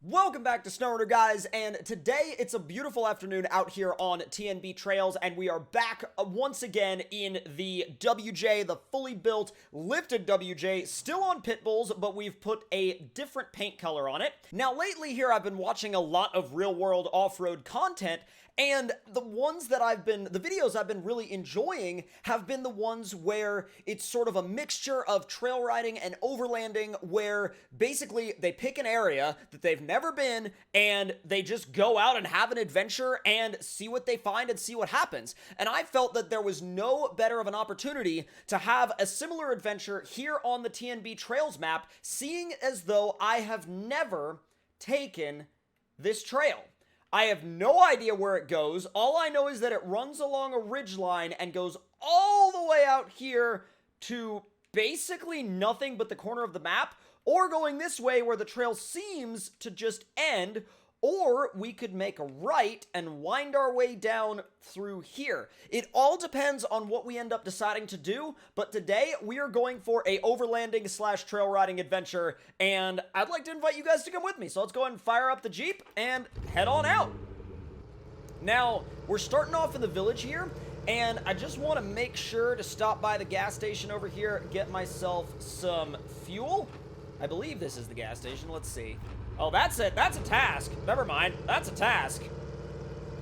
Welcome back to SnowRunner, guys, and today it's a beautiful afternoon out here on TNB Trails, and we are back once again in the WJ, the fully built, lifted WJ, still on pit bulls, but we've put a different paint color on it. Now, lately here, I've been watching a lot of real-world off-road content, and the videos I've been really enjoying have been the ones where it's sort of a mixture of trail riding and overlanding, where basically they pick an area that they've never been and they just go out and have an adventure and see what they find and see what happens. And I felt that there was no better of an opportunity to have a similar adventure here on the TNB Trails map, seeing as though I have never taken this trail. I have no idea where it goes. All I know is that it runs along a ridge line and goes all the way out here to basically nothing but the corner of the map, or going this way where the trail seems to just end, or we could make a right and wind our way down through here. It all depends on what we end up deciding to do, but today we are going for a overlanding / trail riding adventure, and I'd like to invite you guys to come with me. So let's go ahead and fire up the Jeep and head on out. Now, we're starting off in the village here, and I just want to make sure to stop by the gas station over here, get myself some fuel. I believe this is the gas station. Let's see. Oh, that's it. That's a task. Never mind. That's a task.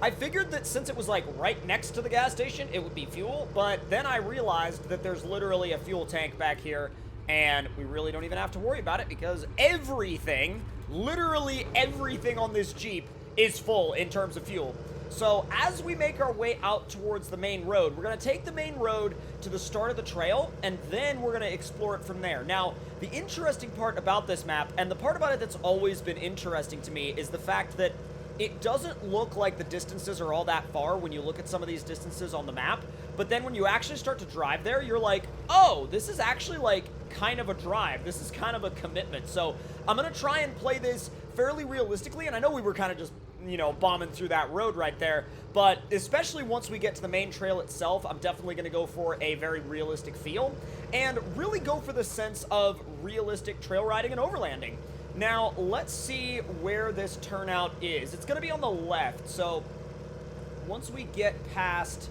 I figured that since it was like right next to the gas station, it would be fuel, but then I realized that there's literally a fuel tank back here, and we really don't even have to worry about it because everything, literally everything on this Jeep is full in terms of fuel. So as we make our way out towards the main road, we're going to take the main road to the start of the trail, and then we're going to explore it from there. Now, the interesting part about this map, and the part about it that's always been interesting to me, is the fact that it doesn't look like the distances are all that far when you look at some of these distances on the map, but then when you actually start to drive there, you're like, oh, this is actually like kind of a drive. This is kind of a commitment. So I'm going to try and play this fairly realistically, and I know we were kind of just, you know, bombing through that road right there, but especially once we get to the main trail itself, I'm definitely going to go for a very realistic feel and really go for the sense of realistic trail riding and overlanding. Now, let's see where this turnout is. It's going to be on the left, so once we get past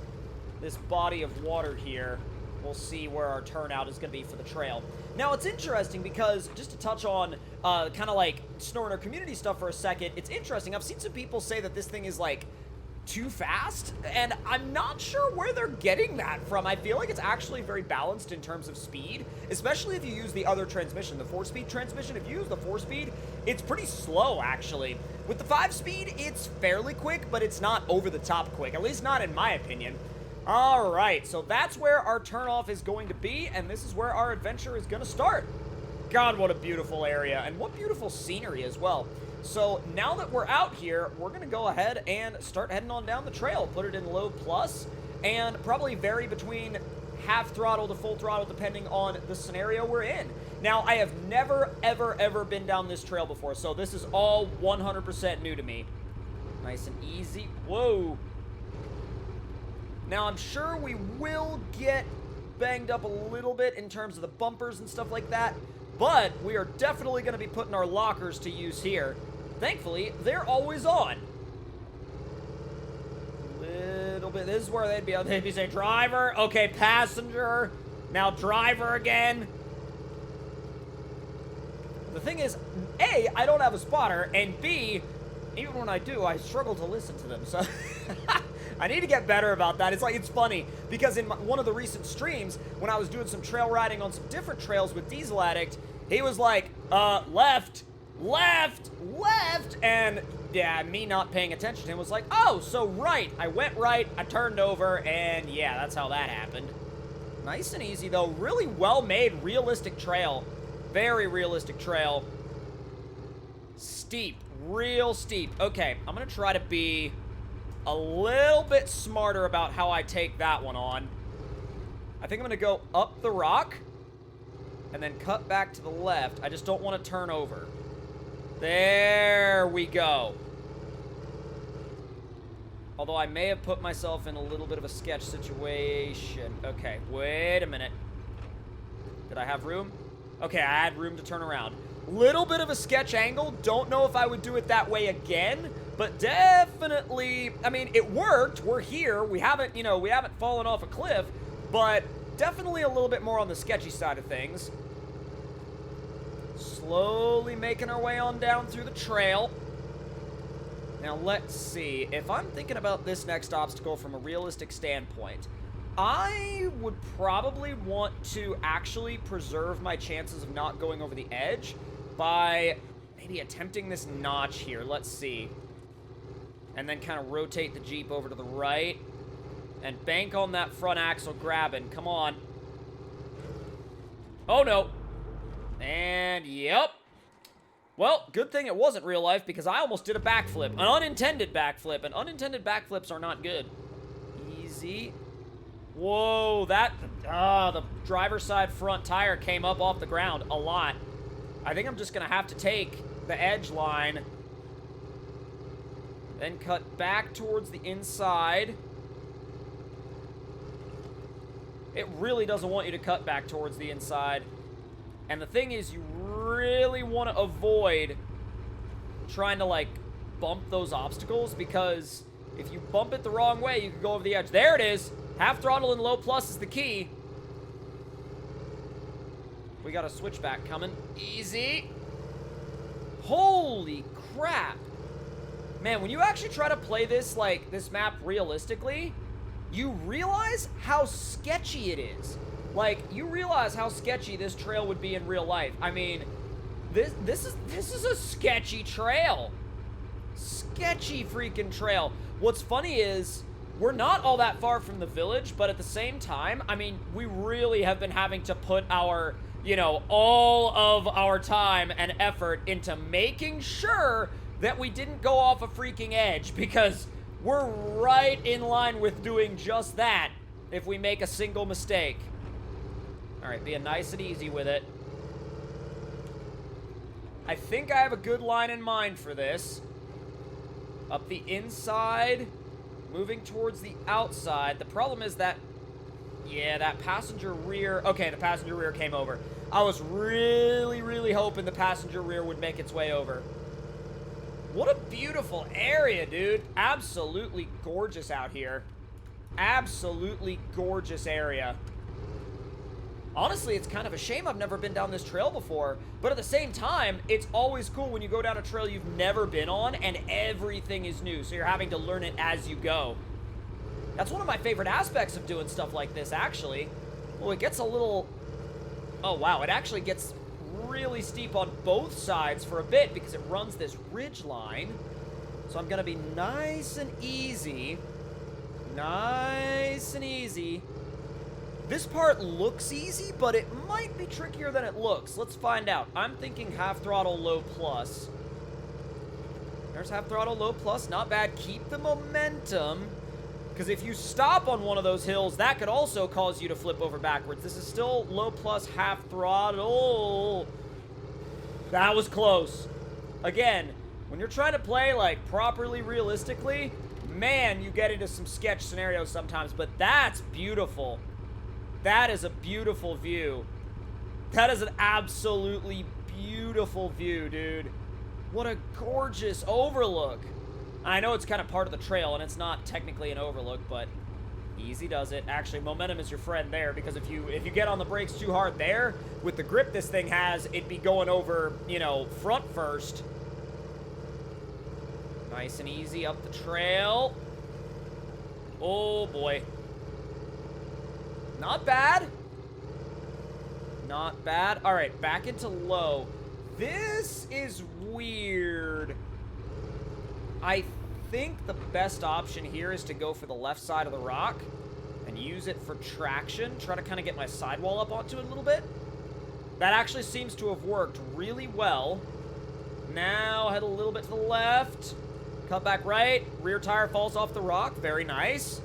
this body of water here, we'll see where our turnout is going to be for the trail. Now, it's interesting because, just to touch on kind of like SnowRunner community stuff for a second, it's interesting. I've seen some people say that this thing is like too fast, and I'm not sure where they're getting that from. I feel like it's actually very balanced in terms of speed, especially if you use the other transmission, the 4-speed transmission. If you use the 4-speed, it's pretty slow, actually. With the 5-speed, it's fairly quick, but it's not over the top quick, at least not in my opinion. All right, so that's where our turnoff is going to be, and this is where our adventure is going to start. God, what a beautiful area, and what beautiful scenery as well. So now that we're out here, we're going to go ahead and start heading on down the trail. Put it in low plus, and probably vary between half throttle to full throttle depending on the scenario we're in. Now, I have never, ever, ever been down this trail before, so this is all 100% new to me. Nice and easy. Whoa. Now, I'm sure we will get banged up a little bit in terms of the bumpers and stuff like that, but we are definitely going to be putting our lockers to use here. Thankfully, they're always on. Little bit. This is where they'd be saying driver. Okay, passenger. Now driver again. The thing is, A, I don't have a spotter, and B, even when I do, I struggle to listen to them, so I need to get better about that. It's funny, because in one of the recent streams, when I was doing some trail riding on some different trails with Diesel Addict, he was like, left, left, left, and yeah, me not paying attention to him was like, oh, so right. I went right, I turned over, and yeah, that's how that happened. Nice and easy, though. Really well-made, realistic trail. Very realistic trail. Steep. Real steep. Okay, I'm going to try to be a little bit smarter about how I take that one on. I think I'm going to go up the rock and then cut back to the left. I just don't want to turn over. There we go. Although I may have put myself in a little bit of a sketch situation. Okay, wait a minute. Did I have room? Okay, I had room to turn around. Little bit of a sketch angle. Don't know if I would do it that way again, but definitely, I mean, it worked. We're here. We haven't, you know, we haven't fallen off a cliff, but definitely a little bit more on the sketchy side of things. Slowly making our way on down through the trail. Now, let's see. If I'm thinking about this next obstacle from a realistic standpoint, I would probably want to actually preserve my chances of not going over the edge by maybe attempting this notch here. Let's see. And then kind of rotate the Jeep over to the right and bank on that front axle grabbing. Come on. Oh, no. And, yep. Well, good thing it wasn't real life because I almost did a backflip. An unintended backflip. And unintended backflips are not good. Easy. Whoa, that... the driver's side front tire came up off the ground a lot. I think I'm just going to have to take the edge line. Then cut back towards the inside. It really doesn't want you to cut back towards the inside. And the thing is, you really want to avoid trying to, like, bump those obstacles, because if you bump it the wrong way, you can go over the edge. There it is! Half throttle and low plus is the key. We got a switchback coming. Easy. Holy crap. Man, when you actually try to play this, like, this map realistically, you realize how sketchy it is. Like, you realize how sketchy this trail would be in real life. I mean, this is a sketchy trail. Sketchy freaking trail. What's funny is, we're not all that far from the village, but at the same time, I mean, we really have been having to put our, you know, all of our time and effort into making sure that we didn't go off a freaking edge, because we're right in line with doing just that if we make a single mistake. All right, being nice and easy with it. I think I have a good line in mind for this. Up the inside, moving towards the outside. The problem is that, yeah, that passenger rear, okay, the passenger rear came over. I was really, really hoping the passenger rear would make its way over. What a beautiful area, dude. Absolutely gorgeous out here. Absolutely gorgeous area. Honestly, it's kind of a shame I've never been down this trail before, but at the same time, it's always cool when you go down a trail you've never been on and everything is new, so you're having to learn it as you go. That's one of my favorite aspects of doing stuff like this, actually. Well, it gets a little... Oh, wow, it actually gets really steep on both sides for a bit because it runs this ridge line. So I'm going to be nice and easy. Nice and easy. This part looks easy, but it might be trickier than it looks. Let's find out. I'm thinking half throttle, low plus. There's half throttle, low plus. Not bad. Keep the momentum. Because if you stop on one of those hills, that could also cause you to flip over backwards. This is still low plus, half throttle. That was close. Again, when you're trying to play, like, properly realistically, man, you get into some sketch scenarios sometimes. But that's beautiful. That is a beautiful view. That is an absolutely beautiful view, dude. What a gorgeous overlook. I know it's kind of part of the trail, and it's not technically an overlook, but easy does it. Actually, momentum is your friend there, because if you get on the brakes too hard there, with the grip this thing has, it'd be going over, you know, front first. Nice and easy up the trail. Oh, boy. Not bad. Not bad. All right, back into low. This is weird. I think the best option here is to go for the left side of the rock and use it for traction. Try to kind of get my sidewall up onto it a little bit. That actually seems to have worked really well. Now head a little bit to the left. Cut back right. Rear tire falls off the rock. Very nice.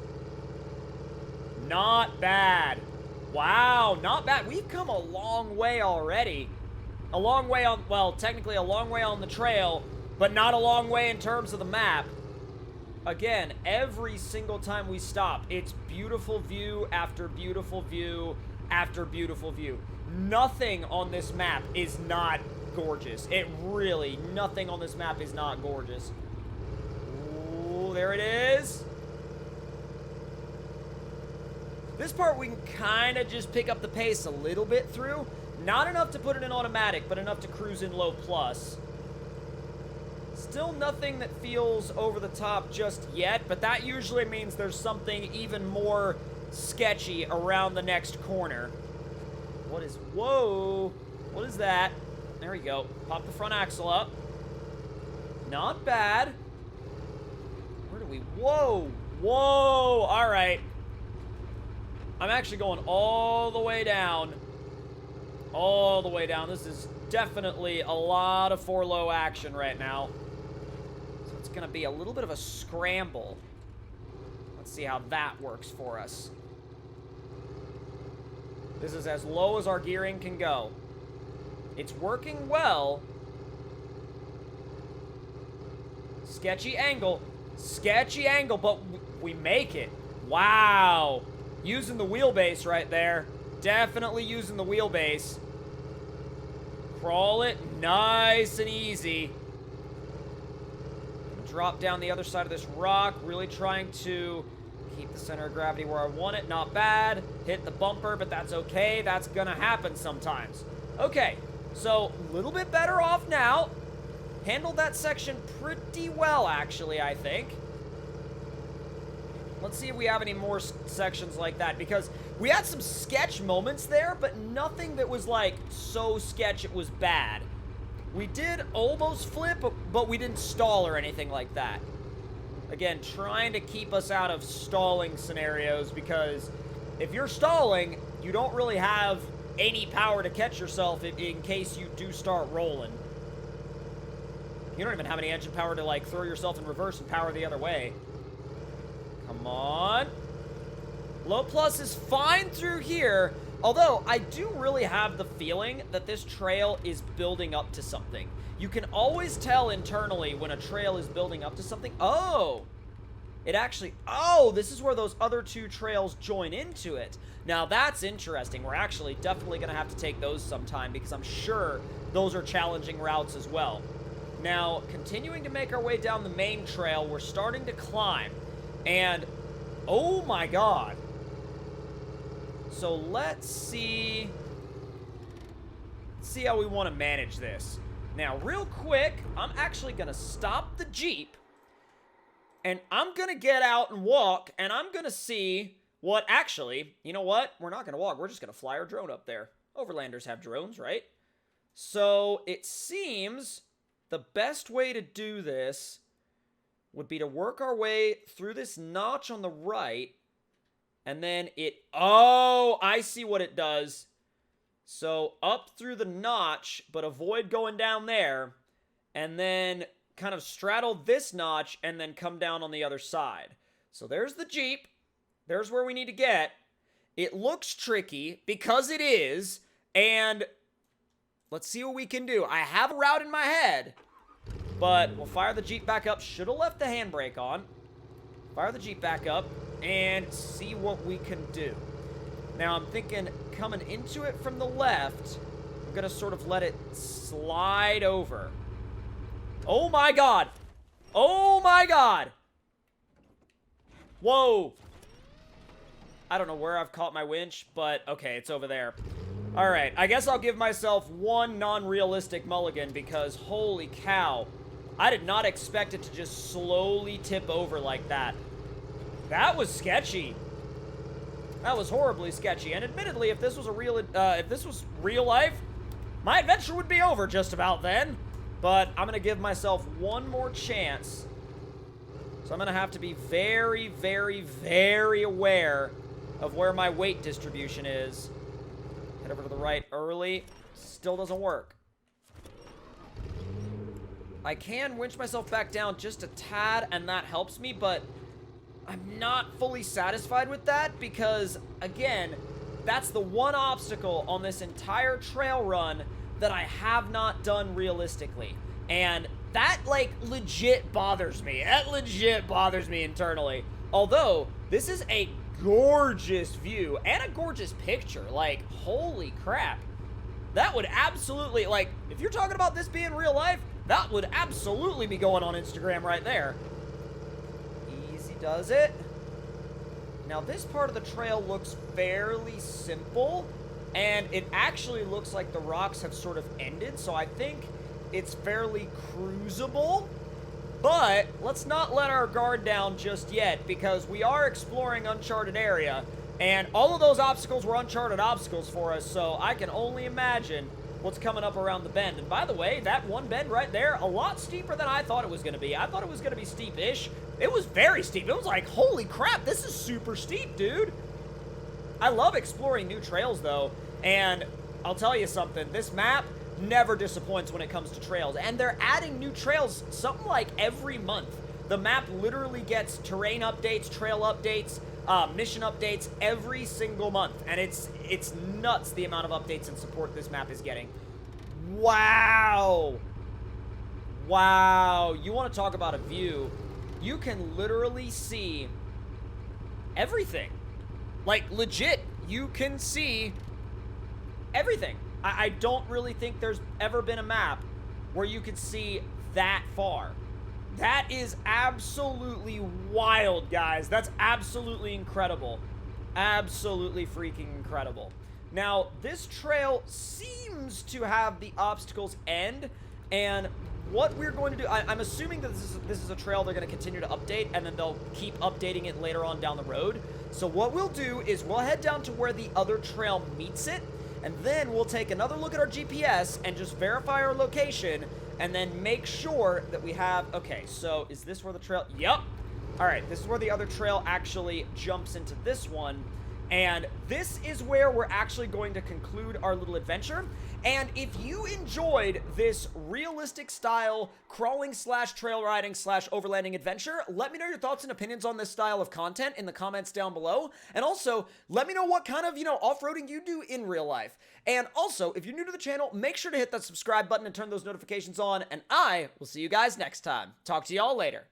Not bad. Wow, not bad. We've come a long way already. A long way on, well, technically a long way on the trail, but not a long way in terms of the map. Again, every single time we stop, it's beautiful view after beautiful view after beautiful view. Nothing on this map is not gorgeous. It really, nothing on this map is not gorgeous. Ooh, there it is. This part we can kind of just pick up the pace a little bit through. Not enough to put it in automatic, but enough to cruise in low plus. Still nothing that feels over the top just yet, but that usually means there's something even more sketchy around the next corner. What is, whoa, what is that? There we go. Pop the front axle up. Not bad. Where do we, whoa, whoa, all right. I'm actually going all the way down. All the way down. This is definitely a lot of 4-low action right now. So it's going to be a little bit of a scramble. Let's see how that works for us. This is as low as our gearing can go. It's working well. Sketchy angle, but we make it. Wow. Using the wheelbase right there. Definitely using the wheelbase. Crawl it nice and easy. Drop down the other side of this rock. Really trying to keep the center of gravity where I want it. Not bad. Hit the bumper, but that's okay. That's gonna happen sometimes. Okay, so a little bit better off now. Handled that section pretty well, actually, I think. Let's see if we have any more sections like that, because we had some sketch moments there, but nothing that was, like, so sketch it was bad. We did almost flip, but we didn't stall or anything like that. Again, trying to keep us out of stalling scenarios, because if you're stalling, you don't really have any power to catch yourself in case you do start rolling. You don't even have any engine power to, like, throw yourself in reverse and power the other way. Come on. Low plus is fine through here, although I do really have the feeling that this trail is building up to something. You can always tell internally when a trail is building up to something. Oh, it actually, oh, this is where those other two trails join into it. Now that's interesting. We're actually definitely going to have to take those sometime, because I'm sure those are challenging routes as well. Now, continuing to make our way down the main trail, we're starting to climb. And, oh my god. So let's see how we want to manage this. Now, real quick, I'm actually going to stop the Jeep. And I'm going to get out and walk, and I'm going to see what actually, you know what? We're not going to walk. We're just going to fly our drone up there. Overlanders have drones, right? So it seems the best way to do this would be to work our way through this notch on the right, and then it, oh, I see what it does. So up through the notch, but avoid going down there, and then kind of straddle this notch, and then come down on the other side. So there's the Jeep. There's where we need to get. It looks tricky, because it is, and let's see what we can do. I have a route in my head, but we'll fire the Jeep back up. Should have left the handbrake on. Fire the Jeep back up and see what we can do. Now, I'm thinking coming into it from the left, I'm going to sort of let it slide over. Oh, my God. Oh, my God. Whoa. I don't know where I've caught my winch, but okay, it's over there. All right, I guess I'll give myself one non-realistic mulligan, because holy cow, I did not expect it to just slowly tip over like that. That was sketchy. That was horribly sketchy. And admittedly, if this was real life, my adventure would be over just about then. But I'm gonna give myself one more chance. So I'm gonna have to be very, very, very aware of where my weight distribution is. Head over to the right early. Still doesn't work. I can winch myself back down just a tad, and that helps me, but I'm not fully satisfied with that, because, again, that's the one obstacle on this entire trail run that I have not done realistically. And that, like, legit bothers me. That legit bothers me internally. Although, this is a gorgeous view and a gorgeous picture. Like, holy crap. That would absolutely, like, if you're talking about this being real life, that would absolutely be going on Instagram right there. Easy does it. Now, this part of the trail looks fairly simple, and it actually looks like the rocks have sort of ended, so I think it's fairly cruisable. But let's not let our guard down just yet, because we are exploring uncharted area, and all of those obstacles were uncharted obstacles for us, so I can only imagine what's coming up around the bend. And by the way, that one bend right there, a lot steeper than I thought it was going to be. I thought it was going to be steep-ish. It was very steep. It was like, holy crap, this is super steep, dude. I love exploring new trails, though, and I'll tell you something. This map never disappoints when it comes to trails, and they're adding new trails something like every month. The map literally gets terrain updates, trail updates, mission updates every single month, and it's nuts the amount of updates and support this map is getting. Wow. Wow. You want to talk about a view? You can literally see everything. Like, legit, you can see everything. I don't really think there's ever been a map where you could see that far. That is absolutely wild, guys. That's absolutely incredible. Absolutely freaking incredible. Now, this trail seems to have the obstacles end, and what we're going to do, I'm assuming that this is a trail they're going to continue to update, and then they'll keep updating it later on down the road. So what we'll do is we'll head down to where the other trail meets it, and then we'll take another look at our GPS and just verify our location, and then make sure that we have... Okay, so is this where the trail... Yep. All right, this is where the other trail actually jumps into this one, and this is where we're actually going to conclude our little adventure. And if you enjoyed this realistic style crawling slash trail riding slash overlanding adventure, let me know your thoughts and opinions on this style of content in the comments down below. And also, let me know what kind of, off-roading you do in real life. And also, if you're new to the channel, make sure to hit that subscribe button and turn those notifications on. And I will see you guys next time. Talk to y'all later.